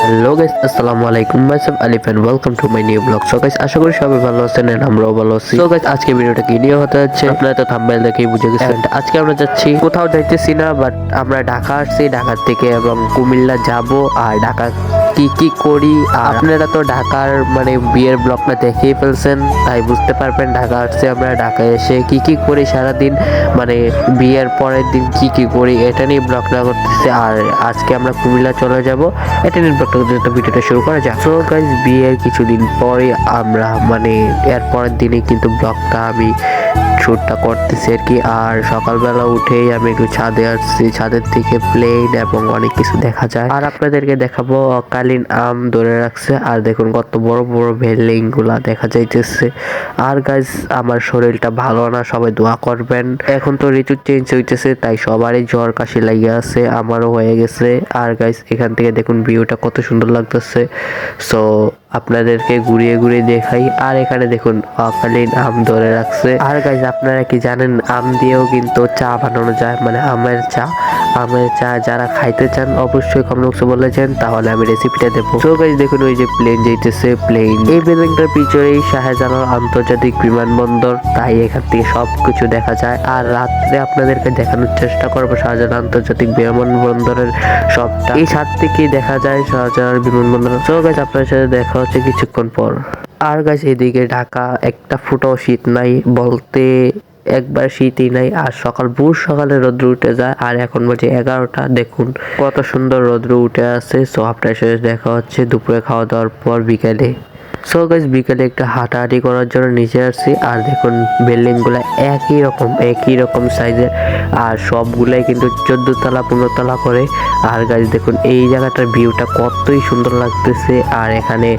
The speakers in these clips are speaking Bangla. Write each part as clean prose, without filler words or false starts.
হ্যালো গাইস, আসসালামু আলাইকুম। Myself Alif and welcome to my new blog. So guys, আশা করি সবাই ভালো আছেন এন্ড আমরাও ভালো আছি। সো গাইস, আজকে ভিডিওটা কি নিয়ে হতে যাচ্ছে আপনারা তো থাম্বনেল দেখেই বুঝে গেছেন। আজকে আমরা যাচ্ছি, কোথাও যাইতেছি না, বাট আমরা ঢাকা আসছি। ঢাকা থেকে এবং কুমিল্লা যাব। আর ঢাকা কি কি করি, আর আপনারা তো ঢাকার মানে বিয়ের ব্লগটা দেখেই ফেলছেন, তাই বুঝতে পারবেন ঢাকা আসছে আমরা। ঢাকায় এসে কি কি করি সারাদিন, মানে বিয়ের পরের দিন কি কি করি, এটা নিয়ে ব্লগটা করতেছি। আর আজকে আমরা কুমিল্লা চলে যাব, এটা নিয়ে ব্লগটা ভিডিওটা শুরু করা যাক। সো গাইস, বিয়ের কিছুদিন পরে আমরা মানে এর পরের দিনে কিন্তু ব্লগটা আমি শ্যুটটা করতেছি আর কি। আর সকালবেলা উঠেই আমি একটু ছাদে আসছি, ছাদের থেকে প্লেন এবং অনেক কিছু দেখা যায়। আর আপনাদেরকে দেখাবো অকালীন আম ধরে রাখছে, আর দেখুন কত বড় বড় বিল্ডিং গুলা দেখা যাইতেছে। আর গাইস, আমার শরীরটা ভালো না, সবাই দোয়া করবেন। এখন তো ঋতু চেঞ্জ হইতেছে, তাই সবারই জ্বর কাশি লাগিয়ে আছে, আমারও হয়ে গেছে। আর গাইস, এখান থেকে দেখুন ভিউটা কত সুন্দর লাগতেছে। সো আপনাদেরকে ঘুরিয়ে ঘুরিয়ে দেখাই। আর এখানে দেখুন অকালীন আম ধরে রাখছে। আর গাইস, আপনারা কি জানেন আম দিয়েও কিন্তু চা বানানো যায়, মানে আমের চা। আমের চা যারা খাইতে চান অবশ্যই কমেন্ট বক্সে বলেছেন, তাহলে আমি রেসিপিটা দেবো। সো গাইস, দেখুন ওই যে প্লেন যাইতেছে, প্লেন। এই বিল্ডিংটার পিছনেই শাহজালাল আন্তর্জাতিক বিমানবন্দর, তাই এখান থেকে সবকিছু দেখা যায়। আর রাত্রে আপনাদেরকে দেখানোর চেষ্টা করবো শাহজালাল আন্তর্জাতিক বিমানবন্দরের সবটা। এই ছাদ থেকেই দেখা যায় শাহজালাল বিমানবন্দর। সো গাইস, আপনার সাথে দেখা হচ্ছে কিছুক্ষণ পর। আর গাইস, এদিকে ঢাকা একটা ফুটাও শীত নাই, বলতে একবার শীতই নাই। আর ভোর সকালে রৌদ্র উঠে যায়, আর এখন বাজে 11টা। দেখুন কত সুন্দর রৌদ্র উঠে আছে। সো আপনার সাথে দেখা হচ্ছে দুপুরে খাওয়া দাওয়ার পর বিকালে। সো গাইস, বিকালে একটু হাঁটাহাঁটি করার জন্য নিচে আসছি। আর দেখুন বিল্ডিং গুলা একই রকম সাইজের, আর সবগুলাই কিন্তু 14 তলা 15 তলা করে। আর গাইস দেখুন এই জায়গাটার ভিউটা কতই সুন্দর লাগতেছে। আর এখানে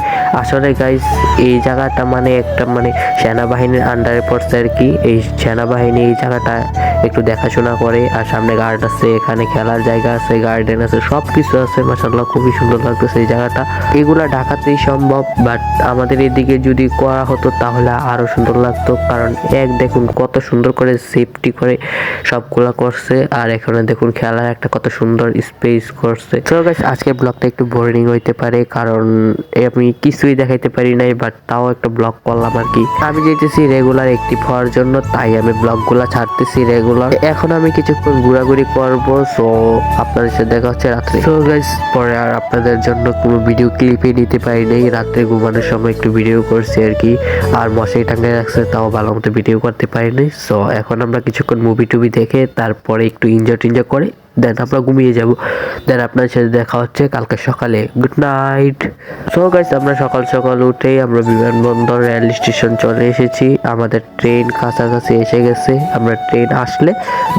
আসলে গাইস এই জায়গাটা মানে একটা মানে সেনাবাহিনীর আন্ডারে পড়ছে আর কি। এই সেনাবাহিনী এই জায়গাটা একটু দেখাশোনা করে। আর সামনে গার্ড আছে, এখানে খেলার জায়গা আছে, গার্ডেন আছে, সবকিছু আছে। মাশাআল্লাহ, খুবই সুন্দর লাগতেছে এই জায়গাটা। এগুলা ঢাকাতেই সম্ভব, বাট আমাদের এদিকে যদি করা হতো তাহলে আরো সুন্দর লাগতো। কারণ দেখুন কত সুন্দর করে সেফটি করে সবগুলা করছে। আর এখানে দেখুন খেলার একটা কত সুন্দর স্পেস করছে। তো গাইস, আজকের ব্লগটা একটু বোরিং হইতে পারে, কারণ আমি কিছুই দেখাইতে পারি নাই, বাট তাও একটা ব্লগ করলাম আর কি। আমি যেতেছি রেগুলার অ্যাক্টিভ হওয়ার জন্য, তাই আমি ব্লগগুলা ছাড়তেছি রেগুলার। এখন আমি কিছুক্ষণ ঘোরাঘুরি করবো। সো আপনাদের সাথে দেখা হচ্ছে রাত্রে। সো গাইস, পরে আর আপনাদের জন্য কোনো ভিডিও ক্লিপই নিতে পারি নাই। রাত্রে ঘুমানোর সময় একটু ভিডিও করছি আর কি। আর মশারি টাঙ্গায় রাখছে, তাও ভালো মতো ভিডিও করতে পারিনি। সো এখন আমরা কিছুক্ষণ মুভি টুভি দেখে তারপরে একটু এনজয় করে দেন আমরা ঘুমিয়ে যাব। দেন আপনার সাথে দেখা হচ্ছে কালকে সকালে। Good night. সো গাইস, আমরা সকাল সকাল উঠেই আমরা বিমানবন্দর রেল স্টেশন চলে এসেছি। আমাদের ট্রেন কাছাকাছি এসে গেছে। আমরা ট্রেন আসলে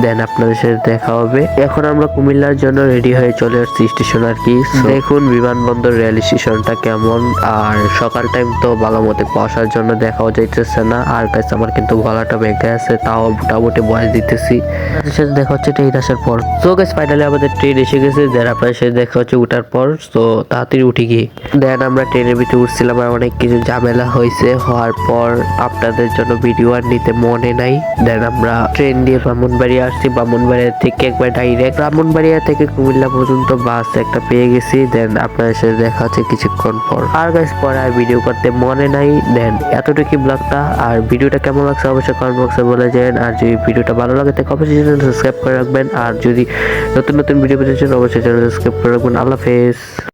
দেন আপনাদের সাথে দেখা হবে। এখন আমরা কুমিল্লার জন্য রেডি হয়ে চলে আসছি স্টেশন আর কি। দেখুন বিমানবন্দর রেল স্টেশনটা কেমন। আর সকাল টাইম তো ভালো মতো বসার জন্য দেখাও যাইতেছে না। আর গাইস, আমার কিন্তু গলাটা ভেঙে আছে, তাও মোটামুটি বয়স দিতেছি। আপনাদের সাথে দেখা হচ্ছে ট্রেন আসার পর। সো গাইস, ফাইনালি আমাদের ট্রেন এসে গেছে। দেন আপনার সাথে দেখা হচ্ছে উঠার পর। তো তাড়াতাড়ি উঠে গিয়ে দেন আমরা ট্রেনের ভিতরে উঠছিলাম, আর অনেক কিছু ঝামেলা হয়েছে। হওয়ার পর আপনাদের জন্য ভিডিও আর নিতে মনে নাই। দেন আমরা ট্রেন দিয়ে ব্রাহ্মণবাড়িয়া আসছি। ব্রাহ্মণবাড়িয়া থেকে একবার ডাইরেক্ট ব্রাহ্মণবাড়িয়া থেকে কুমিল্লা পর্যন্ত বাস একটা পেয়ে গেছি। দেন আপনাদের সাথে দেখা হচ্ছে কিছুক্ষণ পর। আর গাইস, পরে আর ভিডিও করতে মনে নাই। দেন এতটুকু ব্লগটা। আর ভিডিওটা কেমন লাগছে অবশ্যই কমেন্ট বক্সে বলে যান। আর যদি ভিডিওটা ভালো লাগে তাহলে অবশ্যই চ্যানেলটা সাবস্ক্রাইব করে রাখবেন। আর যদি নতুন নতুন ভিডিও পেতে চান অবশ্যই চ্যানেল সাবস্ক্রাইব করে রাখবেন। আল্লাহ হাফেজ।